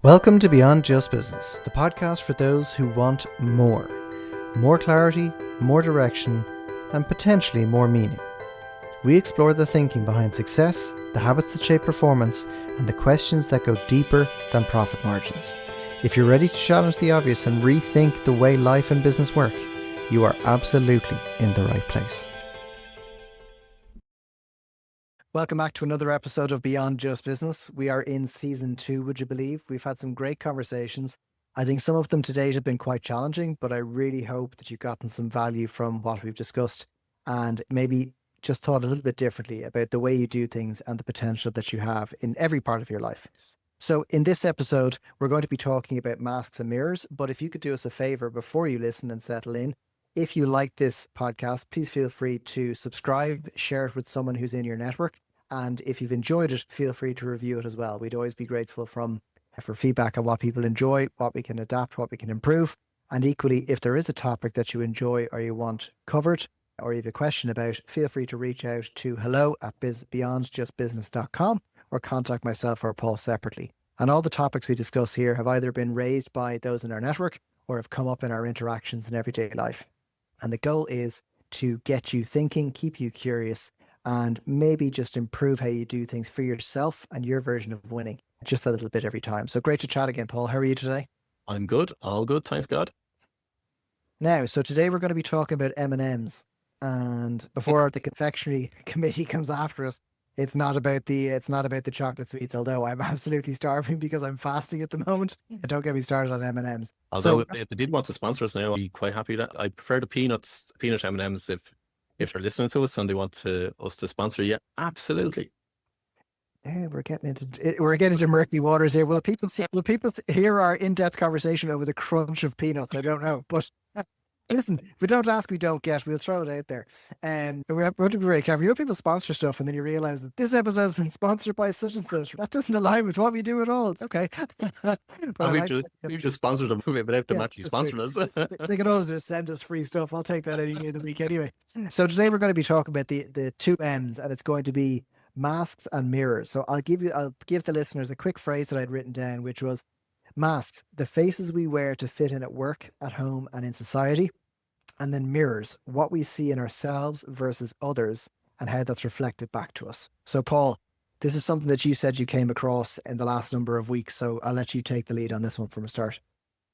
Welcome to Beyond Just Business, the podcast for those who want more. More clarity, more direction, and potentially more meaning. We explore the thinking behind success, the habits that shape performance, and the questions that go deeper than profit margins. If you're ready to challenge the obvious and rethink the way life and business work, you are absolutely in the right place. Welcome back to another episode of Beyond Just Business. We are in season 2, would you believe? We've had some great conversations. I think some of them to date have been quite challenging, but I really hope that you've gotten some value from what we've discussed and maybe just thought a little bit differently about the way you do things and the potential that you have in every part of your life. So in this episode, we're going to be talking about masks and mirrors, but if you could do us a favor before you listen and settle in, if you like this podcast, please feel free to subscribe, share it with someone who's in your network. And if you've enjoyed it, feel free to review it as well. We'd always be grateful for feedback on what people enjoy, what we can adapt, what we can improve. And equally, if there is a topic that you enjoy or you want covered or you have a question about, feel free to reach out to hello@beyondjustbusiness.com or contact myself or Paul separately. And all the topics we discuss here have either been raised by those in our network or have come up in our interactions in everyday life. And the goal is to get you thinking, keep you curious, and maybe just improve how you do things for yourself and your version of winning just a little bit every time. So great to chat again, Paul. How are you today? I'm good. All good. Thanks, God. Now, so today we're going to be talking about M&Ms. And before the confectionery committee comes after us, it's not about the chocolate sweets, although I'm absolutely starving because I'm fasting at the moment. And don't get me started on M&Ms. Although if they did want to sponsor us now, I'd be quite happy that I prefer the peanut M&Ms if they're listening to us and they want us to sponsor you. Absolutely. Yeah, we're getting into murky waters here. Will people hear our in-depth conversation over the crunch of peanuts? I don't know, but listen, if we don't ask, we don't get. We'll throw it out there. And we're to be very careful. You know, people sponsor stuff, and then you realize that this episode has been sponsored by such and such. That doesn't align with what we do at all. It's okay. We've just sponsored them without them actually sponsoring us. They can all just send us free stuff. I'll take that any day of the week anyway. So today we're going to be talking about the two M's, and it's going to be masks and mirrors. So I'll give the listeners a quick phrase that I'd written down, which was masks, the faces we wear to fit in at work, at home, and in society. And then mirrors, what we see in ourselves versus others and how that's reflected back to us. So Paul, this is something that you said you came across in the last number of weeks. So I'll let you take the lead on this one from a start.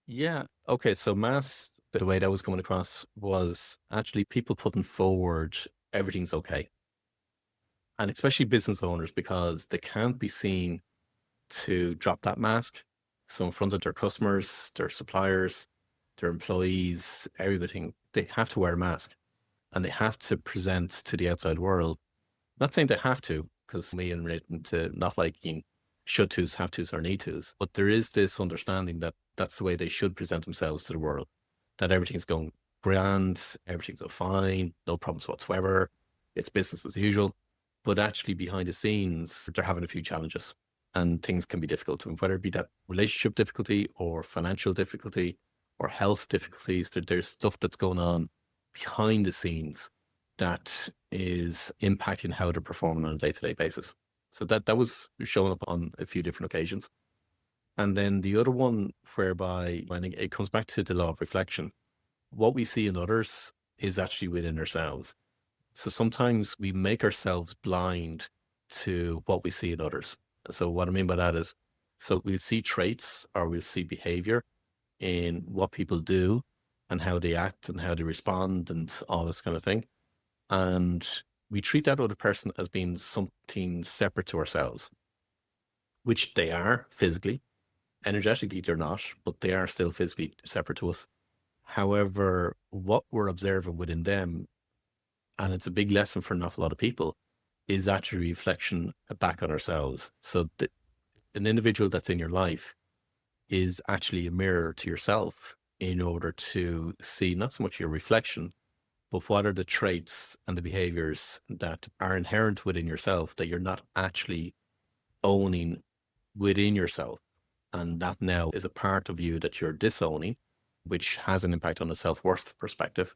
Yeah. Okay. So masks, the way that was coming across was actually people putting forward everything's okay. And especially business owners, because they can't be seen to drop that mask. So in front of their customers, their suppliers, their employees, everything, they have to wear a mask and they have to present to the outside world. Not saying they have to, because me in relation to not liking should tos, have tos, or need tos, but there is this understanding that that's the way they should present themselves to the world, that everything's going grand, everything's fine, no problems whatsoever, it's business as usual. But actually behind the scenes, they're having a few challenges and things can be difficult, whether it be that relationship difficulty or financial difficulty or health difficulties. There's stuff that's going on behind the scenes that is impacting how they're performing on a day-to-day basis. So that was showing up on a few different occasions. And then the other one, whereby when it comes back to the law of reflection, what we see in others is actually within ourselves. So sometimes we make ourselves blind to what we see in others. So what I mean by that is, so we'll see traits or we'll see behavior in what people do and how they act and how they respond and all this kind of thing. And we treat that other person as being something separate to ourselves, which they are physically. Energetically, they're not, but they are still physically separate to us. However, what we're observing within them, and it's a big lesson for an awful lot of people, is actually reflection back on ourselves. So an individual that's in your life is actually a mirror to yourself in order to see not so much your reflection, but what are the traits and the behaviors that are inherent within yourself that you're not actually owning within yourself. And that now is a part of you that you're disowning, which has an impact on the self-worth perspective.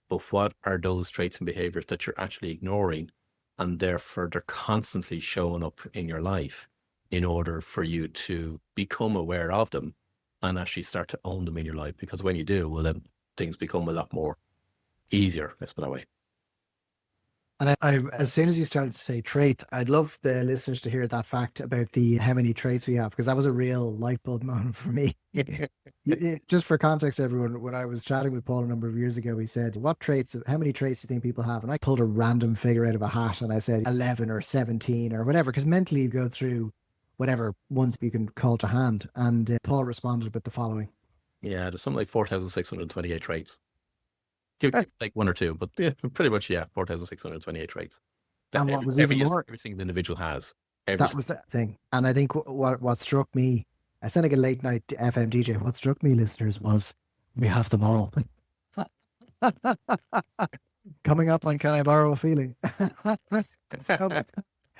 But what are those traits and behaviors that you're actually ignoring, and therefore they're constantly showing up in your life? in order for you to become aware of them and actually start to own them in your life. Because when you do, well, then things become a lot more easier, let's put it that way. And as soon as you started to say traits, I'd love the listeners to hear that fact about the how many traits we have, because that was a real light bulb moment for me. Just for context, everyone, when I was chatting with Paul a number of years ago, he said, how many traits do you think people have? And I pulled a random figure out of a hat and I said 11 or 17 or whatever, because mentally you go through whatever ones you can call to hand. And Paul responded with the following. Yeah, there's something like 4,628 traits. Give like one or two, but yeah, pretty much, yeah, 4,628 traits. And what was even more, every single individual has. that was the thing. And I think what struck me, I sound like a late night FM DJ. What struck me, listeners, was we have them all. Coming up on Can I Borrow a Feeling?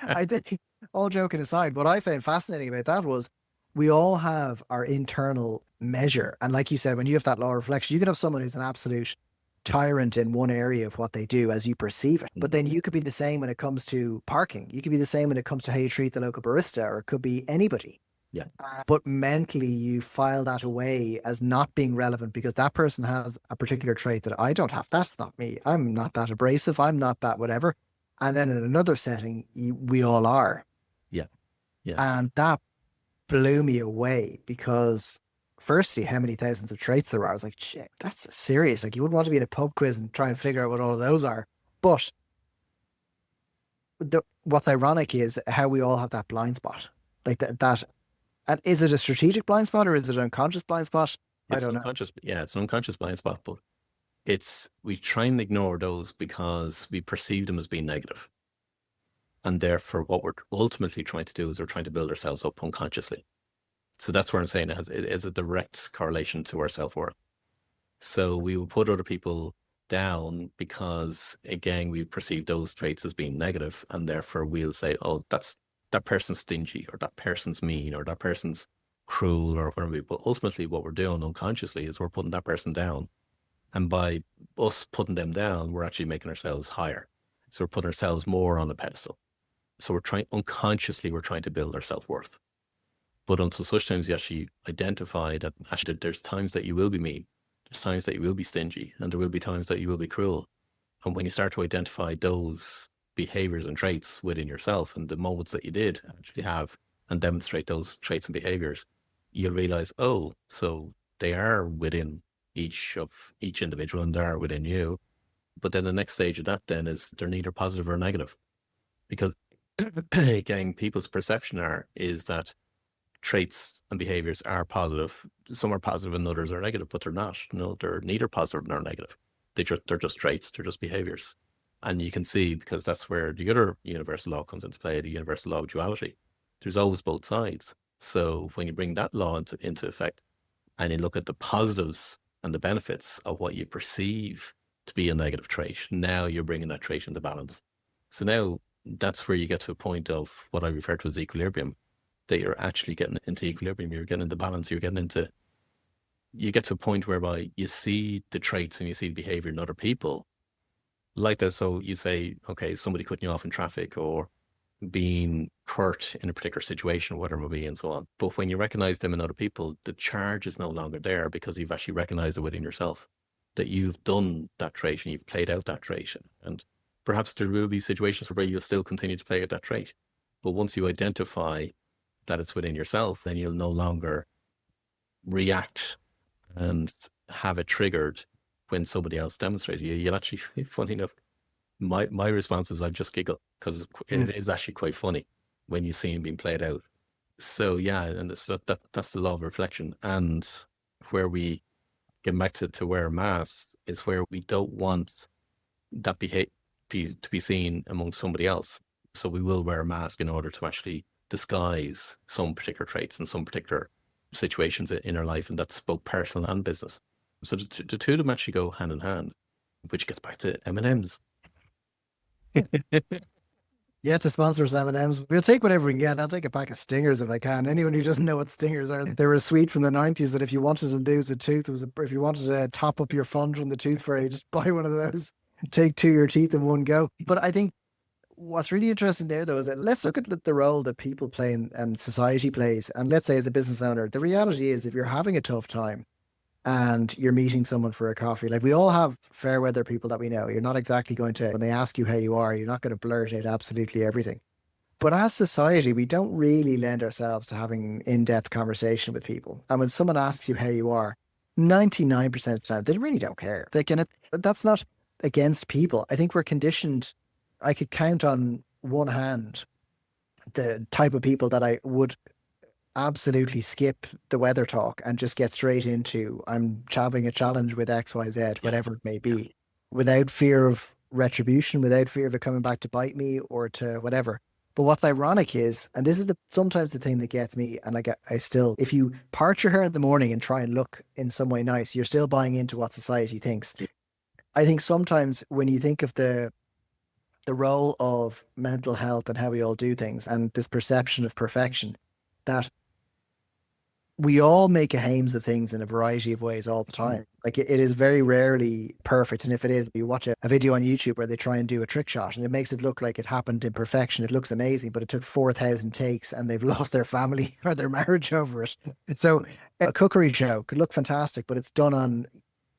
I think, all joking aside, what I found fascinating about that was we all have our internal measure. And like you said, when you have that law of reflection, you can have someone who's an absolute tyrant in one area of what they do as you perceive it. But then you could be the same when it comes to parking. You could be the same when it comes to how you treat the local barista, or it could be anybody. Yeah. But mentally, you file that away as not being relevant because that person has a particular trait that I don't have. That's not me. I'm not that abrasive. I'm not that whatever. And then in another setting, we all are. Yeah. And that blew me away because firstly, how many thousands of traits there are. I was like, shit, that's serious. Like, you wouldn't want to be in a pub quiz and try and figure out what all of those are. But what's ironic is how we all have that blind spot. Like that. And is it a strategic blind spot or is it an unconscious blind spot? I don't know. Yeah, it's an unconscious blind spot, but we try and ignore those because we perceive them as being negative. And therefore, what we're ultimately trying to do is we're trying to build ourselves up unconsciously. So that's where I'm saying it is a direct correlation to our self-worth. So we will put other people down because, again, we perceive those traits as being negative, and therefore we'll say, oh, that person's stingy, or that person's mean, or that person's cruel, or whatever. But ultimately what we're doing unconsciously is we're putting that person down. And by us putting them down, we're actually making ourselves higher. So we're putting ourselves more on a pedestal. So we're trying to build our self-worth. But until such times you actually identify that actually there's times that you will be mean, there's times that you will be stingy, and there will be times that you will be cruel. And when you start to identify those behaviors and traits within yourself and the moments that you did actually have and demonstrate those traits and behaviors, you'll realize, oh, so they are within each individual and they are within you. But then the next stage of that then is they're neither positive or negative. Because again, people's perception is that traits and behaviors are positive. Some are positive and others are negative, but they're not. No, they're neither positive nor negative. They're just traits, they're just behaviors. And you can see, because that's where the other universal law comes into play, the universal law of duality. There's always both sides. So when you bring that law into effect and you look at the positives and the benefits of what you perceive to be a negative trait, now you're bringing that trait into balance. So now that's where you get to a point of what I refer to as equilibrium, that you're actually getting into equilibrium, you're getting into balance, you get to a point whereby you see the traits and you see the behavior in other people like that. So you say, okay, somebody cutting you off in traffic or being hurt in a particular situation, whatever it may be, and so on. But when you recognize them in other people, the charge is no longer there because you've actually recognized it within yourself, that you've done that trait and you've played out that trait. And perhaps there will be situations where you'll still continue to play out that trait. But once you identify that it's within yourself, then you'll no longer react and have it triggered when somebody else demonstrates it. You'll actually, funny enough, my response is I just giggle because it is actually quite funny when you see him being played out. So yeah, and that's the law of reflection. And where we get back to wear a mask is where we don't want that to be seen among somebody else. So we will wear a mask in order to actually disguise some particular traits and some particular situations in our life, and that's both personal and business. So the two of them actually go hand in hand, which gets back to M&Ms. Yeah, to sponsor us M&Ms. We'll take whatever we can get. I'll take a pack of Stingers if I can. Anyone who doesn't know what Stingers are, they were a sweet from the 90s that if you wanted to lose a tooth, if you wanted to top up your fund from the tooth fairy, just buy one of those. Take two of your teeth in one go. But I think what's really interesting there, though, is that let's look at the role that people play and society plays. And let's say, as a business owner, the reality is if you're having a tough time and you're meeting someone for a coffee, like we all have fair weather people that we know. You're not exactly going to, when they ask you how you are, you're not going to blurt out absolutely everything. But as society, we don't really lend ourselves to having in-depth conversation with people. And when someone asks you how you are, 99% of the time, they really don't care. That's not against people. I think we're conditioned. I could count on one hand the type of people that I would absolutely skip the weather talk and just get straight into I'm having a challenge with XYZ, Yeah. whatever it may Yeah. be, without fear of retribution, without fear of it coming back to bite me or to whatever. But what's ironic is, and this is sometimes the thing that gets me, and I still, if you part your hair in the morning and try and look in some way nice, you're still buying into what society thinks. I think sometimes when you think of the role of mental health and how we all do things and this perception of perfection, that we all make a hames of things in a variety of ways all the time. Like it is very rarely perfect. And if it is, you watch a video on YouTube where they try and do a trick shot and it makes it look like it happened in perfection. It looks amazing, but it took 4,000 takes and they've lost their family or their marriage over it. So a cookery show could look fantastic, but it's done on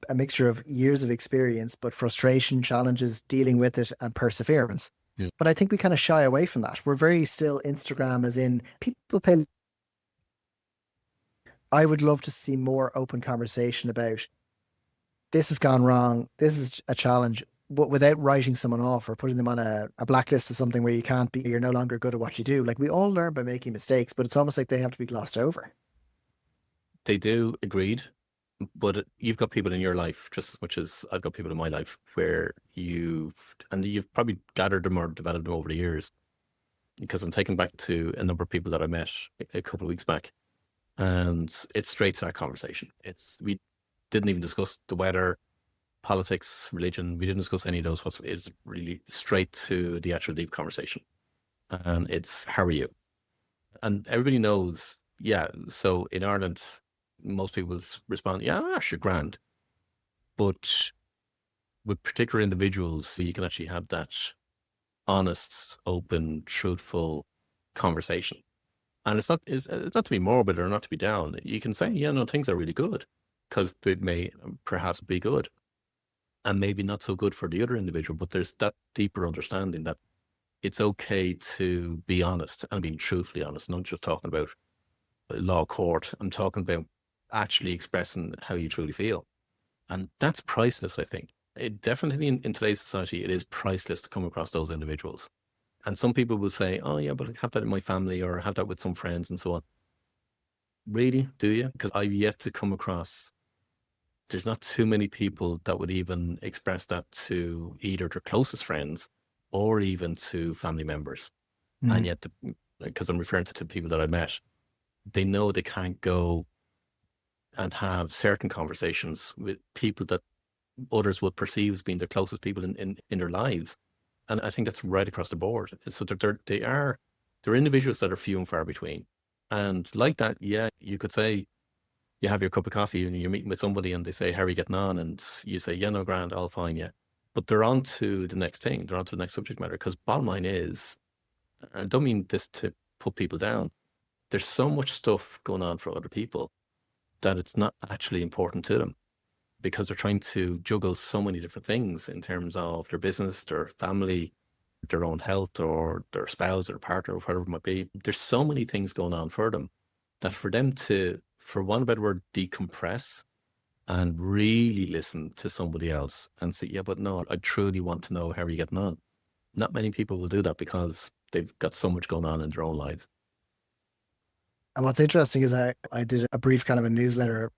a mixture of years of experience, but frustration, challenges, dealing with it, and perseverance. Yeah. But I think we kind of shy away from that. We're very still Instagram, as in people pay. I would love to see more open conversation about this has gone wrong. This is a challenge, but without writing someone off or putting them on a blacklist of something where you can't be, you're no longer good at what you do. Like we all learn by making mistakes, but it's almost like they have to be glossed over. They do, agreed. But you've got people in your life just as much as I've got people in my life where you've probably gathered them or developed them over the years. Because I'm taken back to a number of people that I met a couple of weeks back, and it's straight to that conversation. We didn't even discuss the weather, politics, religion. We didn't discuss any of those. It's really straight to the actual deep conversation, and it's how are you? And everybody knows. Yeah. So in Ireland, most people respond, yeah, sure, grand. But with particular individuals, you can actually have that honest, open, truthful conversation. And it's not to be morbid or not to be down. You can say, yeah, no, things are really good because they may perhaps be good and maybe not so good for the other individual. But there's that deeper understanding that it's okay to be honest and being truthfully honest, not just talking about law court. I'm talking about actually expressing how you truly feel. And that's priceless, I think. It definitely in today's society, it is priceless to come across those individuals. And some people will say, oh yeah, but I have that in my family or I have that with some friends and so on. Really? Do you? Because I've yet to come across, there's not too many people that would even express that to either their closest friends or even to family members. And yet, because I'm referring to people that I met, they know they can't go and have certain conversations with people that others would perceive as being their closest people in their lives. And I think that's right across the board. So they're individuals that are few and far between. And like that, yeah, you could say you have your cup of coffee and you're meeting with somebody and they say, how are you getting on? And you say, yeah, no, grand, all fine, yeah. But they're on to the next thing. They're on to the next subject matter. Because bottom line is, I don't mean this to put people down. There's so much stuff going on for other people that it's not actually important to them because they're trying to juggle so many different things in terms of their business, their family, their own health, or their spouse or partner, or whatever it might be. There's so many things going on for them that for them to, for one better word, decompress and really listen to somebody else and say, yeah, but no, I truly want to know how you're getting on. Not many people will do that because they've got so much going on in their own lives. And what's interesting is I did a brief kind of a newsletter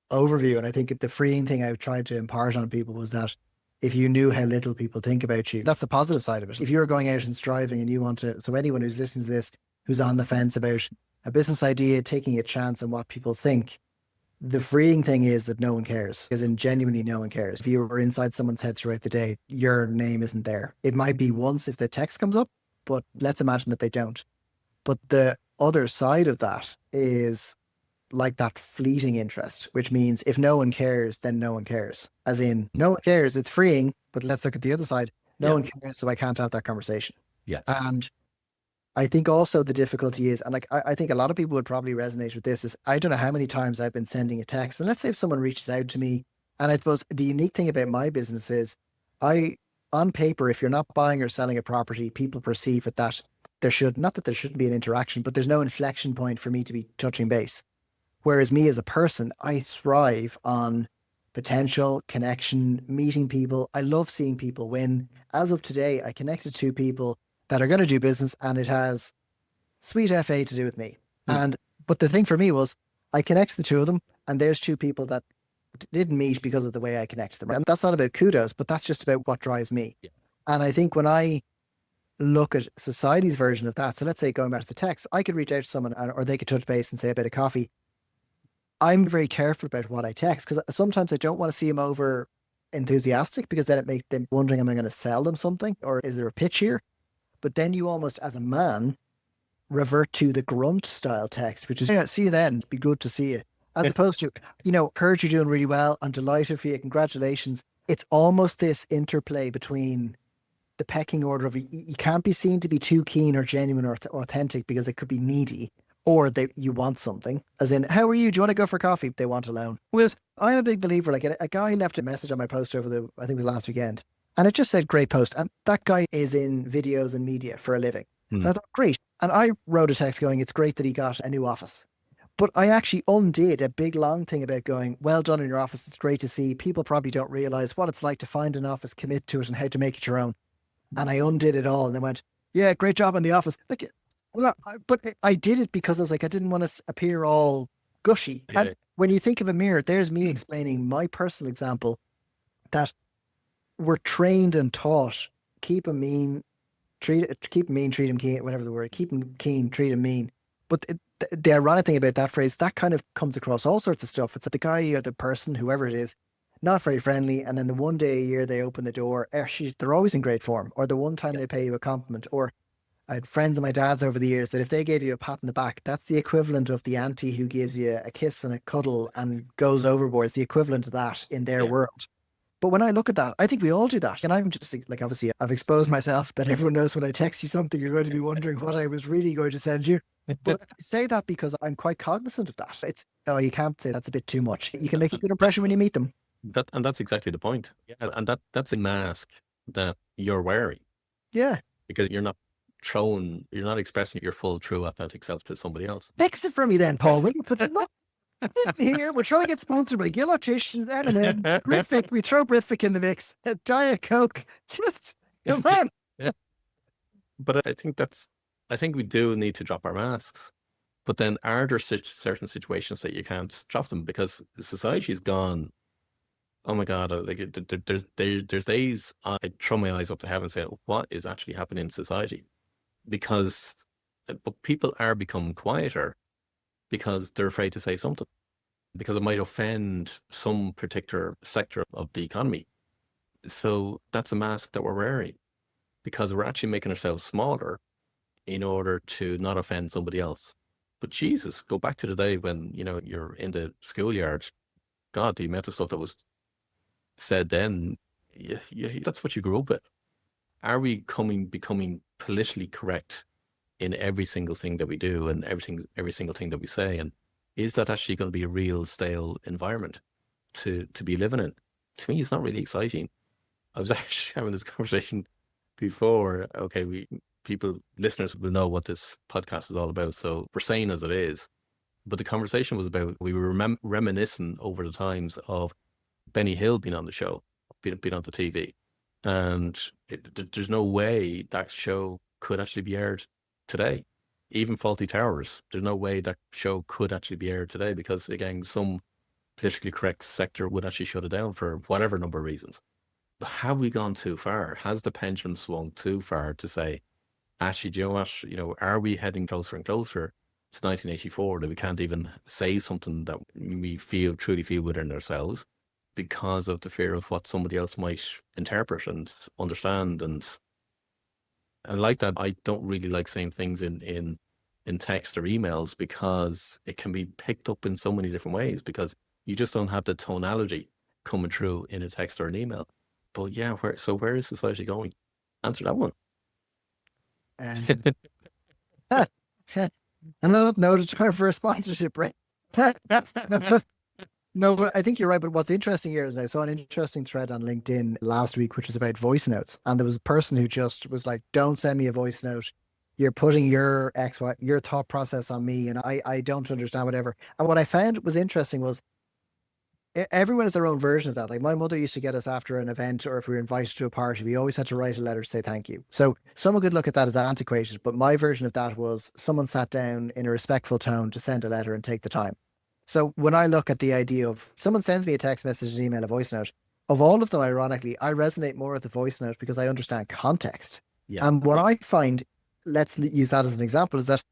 overview. And I think the freeing thing I tried to impart on people was that if you knew how little people think about you, that's the positive side of it. If you're going out and striving and you want to, so anyone who's listening to this, who's on the fence about a business idea, taking a chance on what people think, the freeing thing is that no one cares, as in genuinely no one cares. If you were inside someone's head throughout the day, your name isn't there. It might be once if the text comes up, but let's imagine that they don't. But the other side of that is like that fleeting interest, which means if no one cares, then no one cares. As in, no one cares, it's freeing, but let's look at the other side. No Yeah. one cares, so I can't have that conversation. Yeah. And I think also the difficulty is, and like I think a lot of people would probably resonate with this, is I don't know how many times I've been sending a text, and let's say if someone reaches out to me, and I suppose the unique thing about my business is I, on paper, if you're not buying or selling a property, people perceive it that there should, not that there shouldn't be an interaction, but there's no inflection point for me to be touching base. Whereas me as a person, I thrive on potential, connection, meeting people. I love seeing people win. As of today, I connected to people that are going to do business, and it has sweet FA to do with me. Mm. And but the thing for me was I connected the two of them, and there's two people that didn't meet because of the way I connected them. And that's not about kudos, but that's just about what drives me. Yeah. And I think when I look at society's version of that, so let's say going back to the text, I could reach out to someone or they could touch base and say a bit of coffee. I'm very careful about what I text because sometimes I don't want to see them over enthusiastic because then it makes them wondering, am I going to sell them something or is there a pitch here? But then you almost, as a man, revert to the grunt style text, which is, yeah, see you then, be good to see you. As opposed to, heard you're doing really well. I'm delighted for you. Congratulations. It's almost this interplay between the pecking order of you can't be seen to be too keen or genuine or authentic because it could be needy or you want something. As in, how are you? Do you want to go for coffee? They want a loan. Whereas I'm a big believer, like a guy left a message on my post over I think it was last weekend, and it just said, great post. And that guy is in videos and media for a living. And I thought, great. And I wrote a text going, it's great that he got a new office. But I actually undid a big long thing about going, well done in your office. It's great to see. People probably don't realize what it's like to find an office, commit to it, and how to make it your own. And I undid it all and then went, yeah, great job in the office. Like, well, but I did it because I was like, I didn't want to appear all gushy. Yeah. And when you think of a mirror, there's me explaining my personal example that we're trained and taught, keep him mean, treat him keen, whatever the word, keep him keen, treat him mean. But the ironic thing about that phrase, that kind of comes across all sorts of stuff. It's that the guy or the person, whoever it is, not very friendly, and then the one day a year they open the door, they're always in great form. Or the one time they pay you a compliment. Or I had friends of my dad's over the years that if they gave you a pat on the back, that's the equivalent of the auntie who gives you a kiss and a cuddle and goes overboard. It's the equivalent of that in their world. But when I look at that, I think we all do that. And I'm just like, obviously, I've exposed myself that everyone knows when I text you something, you're going to be wondering what I was really going to send you. But I say that because I'm quite cognizant of that. You can't say that's a bit too much. You can make a good impression when you meet them. And that's exactly the point. Yeah. And that's a mask that you're wearing. Yeah. Because you're not expressing your full, true, authentic self to somebody else. Fix it for me then, Paul. Will you put it here? We're trying to get sponsored by Gilloticians, M&M, Britvic. We throw Britvic in the mix. Diet Coke. Just, come on. Yeah. But I think we do need to drop our masks. But then are there certain situations that you can't drop them because society's gone, oh my God, like there's days I throw my eyes up to heaven and say, what is actually happening in society? But people are becoming quieter because they're afraid to say something because it might offend some particular sector of the economy. So that's a mask that we're wearing because we're actually making ourselves smaller in order to not offend somebody else. But Jesus, go back to the day when, you're in the schoolyard. God, the amount of stuff that was said then, that's what you grew up with. Are we becoming politically correct in every single thing that we do and every single thing that we say? And is that actually going to be a real stale environment to be living in? To me, it's not really exciting. I was actually having this conversation before. Okay, listeners will know what this podcast is all about. So we're saying as it is, but the conversation was about, we were reminiscing over the times of Benny Hill being on the show, being on the TV. And there's no way that show could actually be aired today. Even Faulty Towers, there's no way that show could actually be aired today because, again, some politically correct sector would actually shut it down for whatever number of reasons. But have we gone too far? Has the pendulum swung too far to say, actually, do you know what? Are we heading closer and closer to 1984 that we can't even say something that we truly feel within ourselves because of the fear of what somebody else might interpret and understand? And like that, I don't really like saying things in text or emails because it can be picked up in so many different ways because you just don't have the tonality coming through in a text or an email. But yeah, where is society going? Answer that one. And another note to try for a sponsorship, right? No, but I think you're right. But what's interesting here is I saw an interesting thread on LinkedIn last week, which was about voice notes. And there was a person who just was like, don't send me a voice note. You're putting your your thought process on me. And I don't understand whatever. And what I found was interesting was everyone has their own version of that. Like my mother used to get us after an event or if we were invited to a party, we always had to write a letter to say thank you. So someone could look at that as antiquated, but my version of that was someone sat down in a respectful tone to send a letter and take the time. So when I look at the idea of someone sends me a text message, an email, a voice note, of all of them, ironically, I resonate more with the voice note because I understand context. Yeah. And what I find, let's use that as an example, is that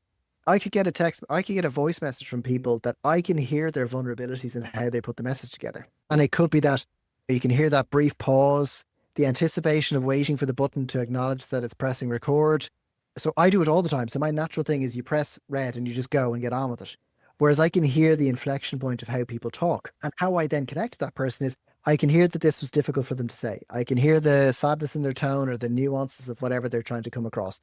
I could get a text, I could get a voice message from people that I can hear their vulnerabilities and how they put the message together. And it could be that you can hear that brief pause, the anticipation of waiting for the button to acknowledge that it's pressing record. So I do it all the time. So my natural thing is you press red and you just go and get on with it. Whereas I can hear the inflection point of how people talk, and how I then connect to that person is I can hear that this was difficult for them to say. I can hear the sadness in their tone or the nuances of whatever they're trying to come across.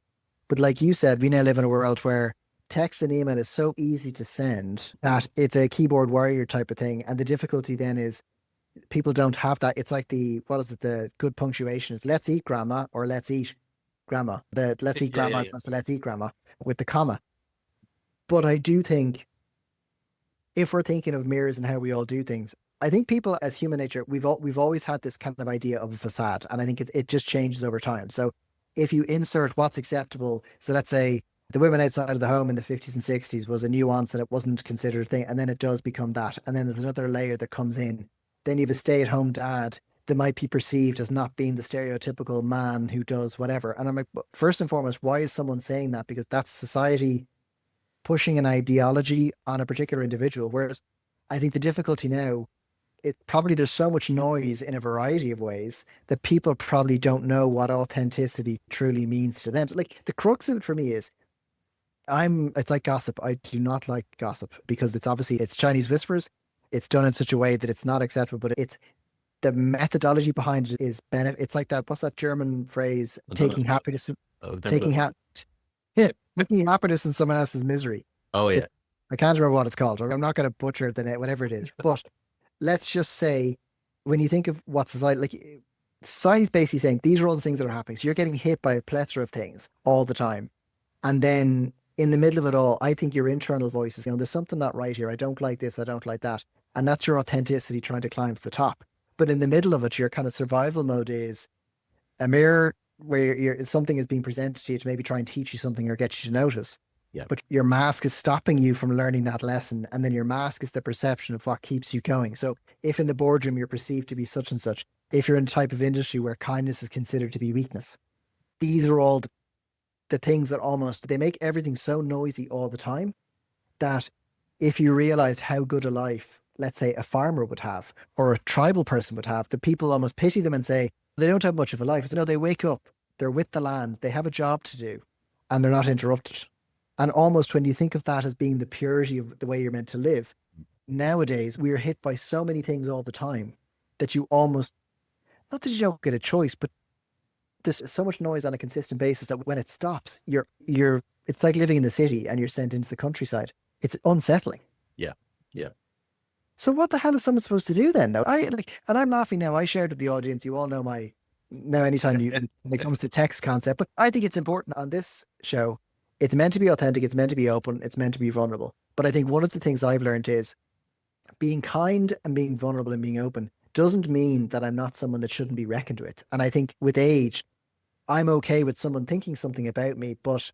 But like you said, we now live in a world where text and email is so easy to send that it's a keyboard warrior type of thing. And the difficulty then is people don't have that. It's like what is it? The good punctuation is let's eat grandma or let's eat grandma. The let's eat grandma is not let's eat grandma with the comma. But I do think if we're thinking of mirrors and how we all do things, I think people as human nature, we've always had this kind of idea of a facade. And I think it just changes over time. So if you insert what's acceptable, so let's say the women outside of the home in the 50s and 60s was a nuance and it wasn't considered a thing. And then it does become that. And then there's another layer that comes in. Then you have a stay-at-home dad that might be perceived as not being the stereotypical man who does whatever. And I'm like, first and foremost, why is someone saying that? Because that's society pushing an ideology on a particular individual. Whereas I think the difficulty now, there's so much noise in a variety of ways that people probably don't know what authenticity truly means to them. So like the crux of it for me is it's like gossip. I do not like gossip because it's Chinese whispers. It's done in such a way that it's not acceptable, but it's the methodology behind it is benefit. It's like that. What's that German phrase? Taking happiness, making happiness in someone else's misery. Oh yeah. I can't remember what it's called. I'm not going to butcher the name, whatever it is. But let's just say, when you think of what society, like society's basically saying, these are all the things that are happening. So you're getting hit by a plethora of things all the time. And then in the middle of it all, I think your internal voice is, there's something not right here. I don't like this. I don't like that. And that's your authenticity trying to climb to the top. But in the middle of it, your kind of survival mode is a mirror where something is being presented to you to maybe try and teach you something or get you to notice. Yeah. But your mask is stopping you from learning that lesson. And then your mask is the perception of what keeps you going. So if in the boardroom you're perceived to be such and such, if you're in a type of industry where kindness is considered to be weakness, these are all the things that they make everything so noisy all the time that if you realize how good a life, let's say a farmer would have or a tribal person would have, the people almost pity them and say, they don't have much of a life. It's, no, they wake up, they're with the land, they have a job to do, and they're not interrupted. And almost when you think of that as being the purity of the way you're meant to live, nowadays we are hit by so many things all the time that you almost, not that you don't get a choice, but there's so much noise on a consistent basis that when it stops, it's like living in the city and you're sent into the countryside. It's unsettling. Yeah. Yeah. So what the hell is someone supposed to do then? Though and I'm laughing now. I shared with the audience. You all know anytime when it comes to text concept, but I think it's important on this show. It's meant to be authentic. It's meant to be open. It's meant to be vulnerable. But I think one of the things I've learned is being kind and being vulnerable and being open doesn't mean that I'm not someone that shouldn't be reckoned with. And I think with age, I'm okay with someone thinking something about me, but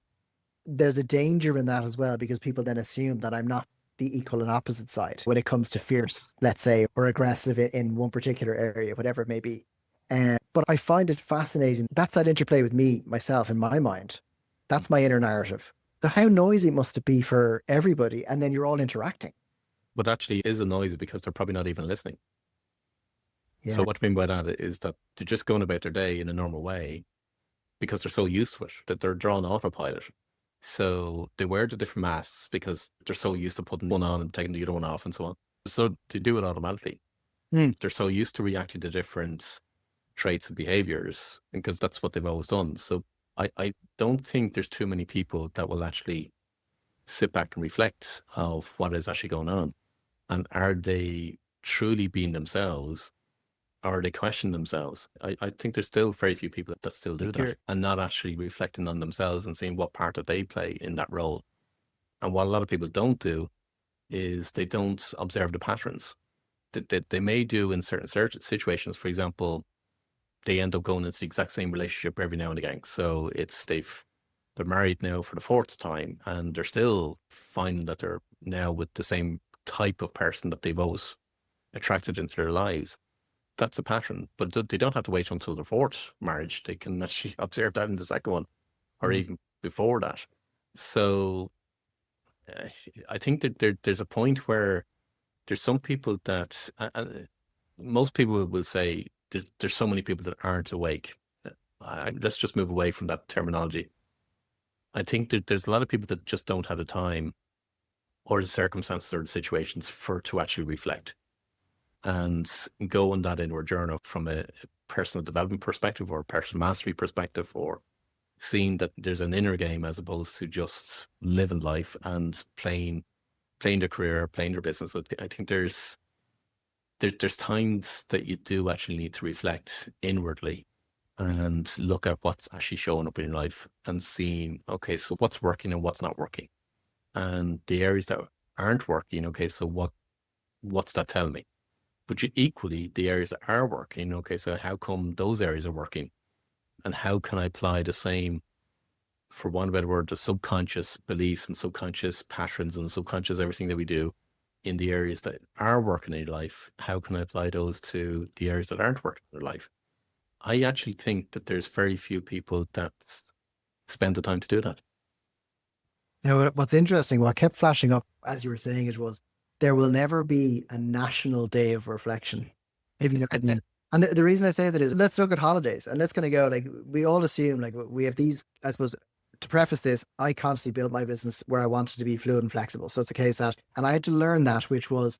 there's a danger in that as well, because people then assume that I'm not the equal and opposite side when it comes to fierce, let's say, or aggressive in one particular area, whatever it may be. But I find it fascinating. That's that interplay with myself, in my mind. That's my inner narrative. So how noisy must it be for everybody? And then you're all interacting. But actually it is a noise because they're probably not even listening. Yeah. So what I mean by that is that they're just going about their day in a normal way because they're so used to it that they're drawn autopilot. So they wear the different masks because they're so used to putting one on and taking the other one off and so on. So they do it automatically. They're so used to reacting to different traits and behaviors because that's what they've always done. So I don't think there's too many people that will actually sit back and reflect of what is actually going on. And are they truly being themselves, or are they questioning themselves? I think there's still very few people that still do Like that and not actually reflecting on themselves and seeing what part that they play in that role. And what a lot of people don't do is they don't observe the patterns that they may do in certain situations. For example, they end up going into the exact same relationship every now and again. So they're married now for the fourth time, and they're still finding that they're now with the same type of person that they've always attracted into their lives. That's a pattern, but they don't have to wait until their fourth marriage. They can actually observe that in the second one, or even before that. So I think that there's a point where there's some people that most people will say there's so many people that aren't awake. Let's just move away from that terminology. I think that there's a lot of people that just don't have the time or the circumstances or the situations to actually reflect and go on that inward journey from a personal development perspective or a personal mastery perspective, or seeing that there's an inner game as opposed to just living life and playing their career, playing their business. I think there's times that you do actually need to reflect inwardly and look at what's actually showing up in your life and seeing, okay, so what's working and what's not working, and the areas that aren't working. Okay, so what's that telling me? But equally, the areas that are working, okay, so how come those areas are working, and how can I apply the same, for one better word, the subconscious beliefs and subconscious patterns and subconscious everything that we do in the areas that are working in your life? How can I apply those to the areas that aren't working in your life? I actually think that there's very few people that spend the time to do that. Now, what's interesting, what kept flashing up as you were saying it was, there will never be a national day of reflection. If you know what I mean. And the reason I say that is, let's look at holidays and let's kind of go, like, we all assume, like, we have these, I suppose, to preface this, I constantly built my business where I wanted to be fluid and flexible. So it's a case that, and I had to learn that, which was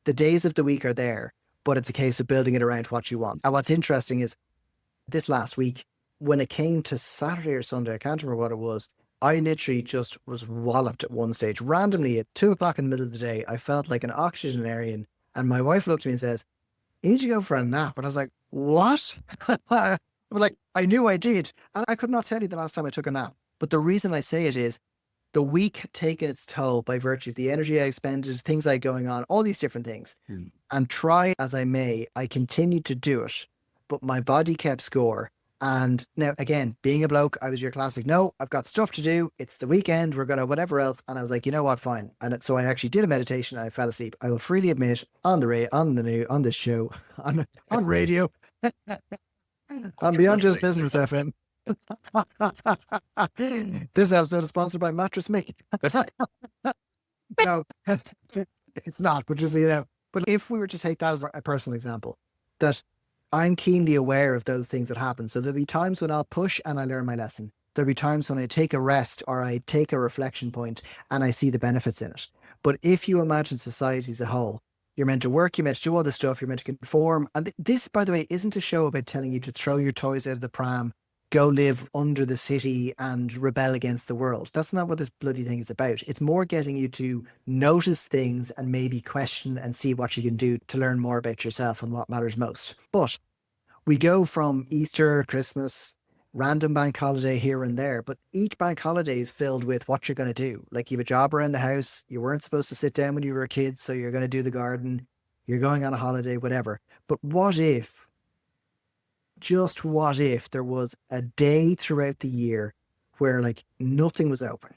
the days of the week are there, but it's a case of building it around what you want. And what's interesting is this last week, when it came to Saturday or Sunday, I can't remember what it was, I literally just was walloped at one stage. Randomly at 2 o'clock in the middle of the day, I felt like an octogenarian. And my wife looked at me and says, "You need to go for a nap." And I was like, "What?" I'm like, I knew I did. And I could not tell you the last time I took a nap. But the reason I say it is the week had taken its toll by virtue of the energy I expended, things like going on, all these different things. And try as I may, I continued to do it, but my body kept score. And now, again, being a bloke, I was your classic, no, I've got stuff to do. It's the weekend. We're going to whatever else. And I was like, you know what? Fine. And so I actually did a meditation and I fell asleep. I will freely admit on this show, on radio, on Beyond Just Business FM. This episode is sponsored by Mattress Mick. No, it's not, but just, but if we were to take that as a personal example, that I'm keenly aware of those things that happen. So there'll be times when I'll push and I learn my lesson. There'll be times when I take a rest or I take a reflection point and I see the benefits in it. But if you imagine society as a whole, you're meant to work, you're meant to do all this stuff, you're meant to conform. And this, by the way, isn't a show about telling you to throw your toys out of the pram, go live under the city and rebel against the world. That's not what this bloody thing is about. It's more getting you to notice things and maybe question and see what you can do to learn more about yourself and what matters most. But we go from Easter, Christmas, random bank holiday here and there, but each bank holiday is filled with what you're going to do. Like, you have a job around the house, you weren't supposed to sit down when you were a kid, so you're going to do the garden, you're going on a holiday, whatever. But what if, just what if there was a day throughout the year where, like, nothing was open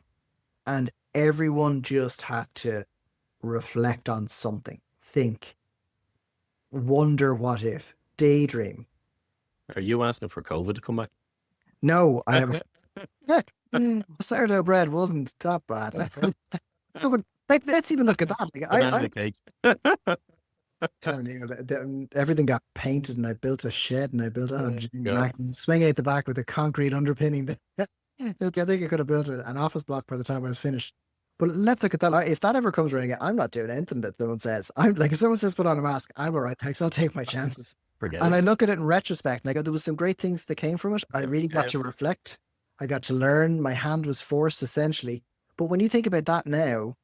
and everyone just had to reflect on something, think, wonder what if, daydream. Are you asking for COVID to come back? No, I have sourdough bread wasn't that bad. No, but, like, let's even look at that. Like, Banana cake. telling you, everything got painted, and I built a shed, and I built a swing out the back with a concrete underpinning. I think I could have built an office block by the time I was finished. But let's look at that. If that ever comes around again, I'm not doing anything that someone says. I'm like, if someone says put on a mask, I'm all right, thanks. I'll take my chances. Forget And it. I look at it in retrospect, and I go, there was some great things that came from it. I really got to reflect. I got to learn. My hand was forced essentially. But when you think about that now,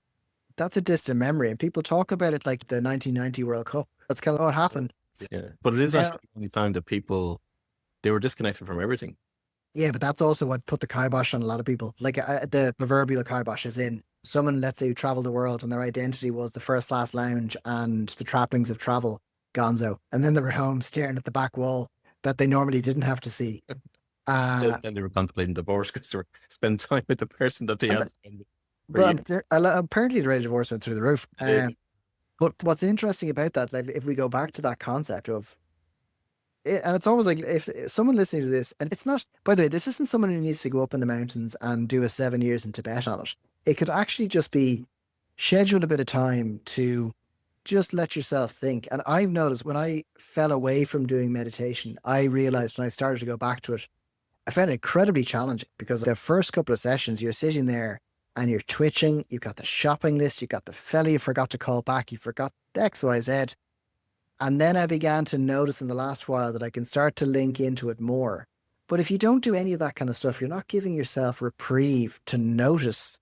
that's a distant memory. And people talk about it like the 1990 World Cup. That's kind of what happened. Yeah. But it is Now, actually the only time that they were disconnected from everything. yeah, but that's also what put the kibosh on a lot of people. Like the proverbial kibosh is in someone, let's say, who traveled the world and their identity was the first class lounge and the trappings of travel, gonzo. And then they were home staring at the back wall that they normally didn't have to see. Then they were contemplating divorce because they were spending time with the person that they And had spent for But years. apparently the rate of divorce went through the roof. It did. But what's interesting about that, like if we go back to that concept of it, and it's always like if someone listening to this, and it's not, by the way, this isn't someone who needs to go up in the mountains and do a 7 years in Tibet on it. It could actually just be schedule a bit of time to just let yourself think. And I've noticed when I fell away from doing meditation, I realized when I started to go back to it, I found it incredibly challenging because the first couple of sessions, you're sitting there and you're twitching. You've got the shopping list. You've got the fella you forgot to call back. You forgot X, Y, Z. And then I began to notice in the last while that I can start to link into it more. But if you don't do any of that kind of stuff, you're not giving yourself reprieve to notice.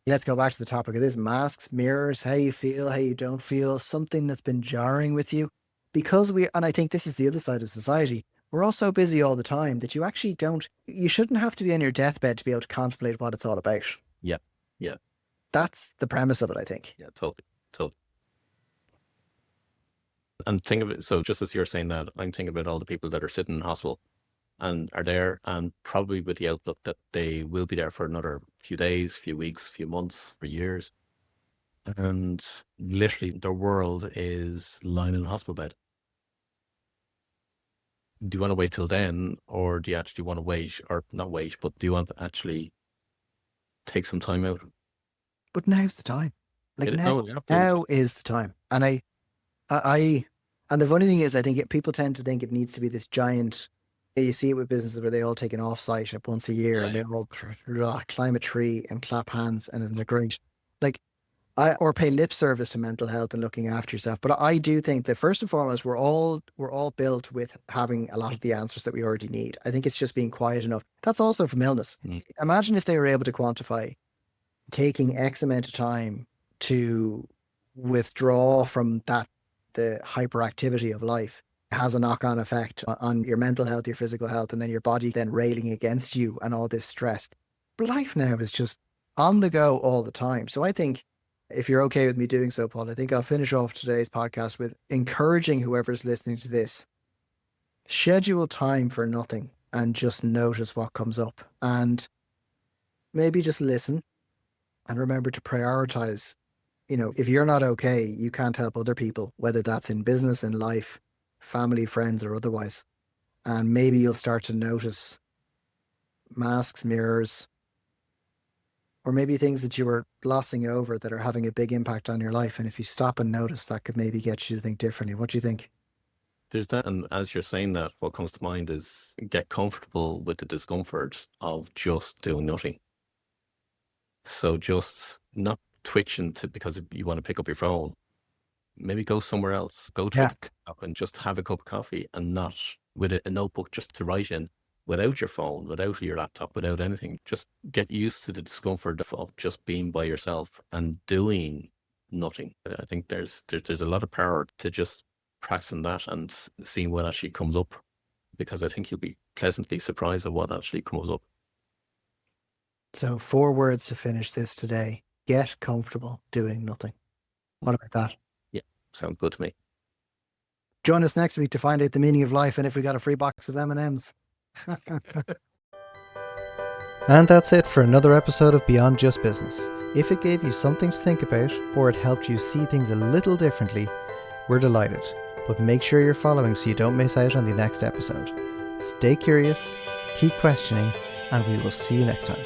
Let's go back to the topic of this: masks, mirrors, how you feel, how you don't feel, something that's been jarring with you. Because and I think this is the other side of society, we're all so busy all the time that you shouldn't have to be on your deathbed to be able to contemplate what it's all about. Yeah. Yeah. That's the premise of it, I think. Yeah. Totally. Totally. And think of it. So just as you're saying that, I'm thinking about all the people that are sitting in hospital and are there and probably with the outlook that they will be there for another few days, few weeks, few months, for years. And literally their world is lying in a hospital bed. Do you want to wait till then, or do you actually want to wait, or not wait, but do you want to actually take some time out? But now's the time. Like No, now is the time. And and the funny thing is, I think people tend to think it needs to be this giant. You see it with businesses where they all take an offsite up once a year and they all climb a tree and clap hands and they're great. Like or pay lip service to mental health and looking after yourself. But I do think that first and foremost, we're all built with having a lot of the answers that we already need. I think it's just being quiet enough. That's also from illness. Imagine if they were able to quantify taking X amount of time to withdraw from the hyperactivity of life has a knock-on effect on your mental health, your physical health, and then your body then railing against you and all this stress. But life now is just on the go all the time. So I think, if you're okay with me doing so, Paul, I think I'll finish off today's podcast with encouraging whoever's listening to this, schedule time for nothing and just notice what comes up, and maybe just listen and remember to prioritize. If you're not okay, you can't help other people, whether that's in business, in life, family, friends, or otherwise. And maybe you'll start to notice masks, mirrors, or maybe things that you were glossing over that are having a big impact on your life. And if you stop and notice, that could maybe get you to think differently. What do you think? There's that. And as you're saying that, what comes to mind is get comfortable with the discomfort of just doing nothing. So just not twitching because you want to pick up your phone. Maybe go somewhere else. Go to a cup and just have a cup of coffee, and not with a notebook just to write in, without your phone, without your laptop, without anything. Just get used to the discomfort of just being by yourself and doing nothing. I think there's a lot of power to just practicing that and seeing what actually comes up, because I think you'll be pleasantly surprised at what actually comes up. So 4 words to finish this today: get comfortable doing nothing. What about that? Yeah, sounds good to me. Join us next week to find out the meaning of life and if we got a free box of M&Ms. And that's it for another episode of Beyond Just Business. If it gave you something to think about, or it helped you see things a little differently, we're delighted. But make sure you're following so you don't miss out on the next episode. Stay curious, keep questioning, and we will see you next time.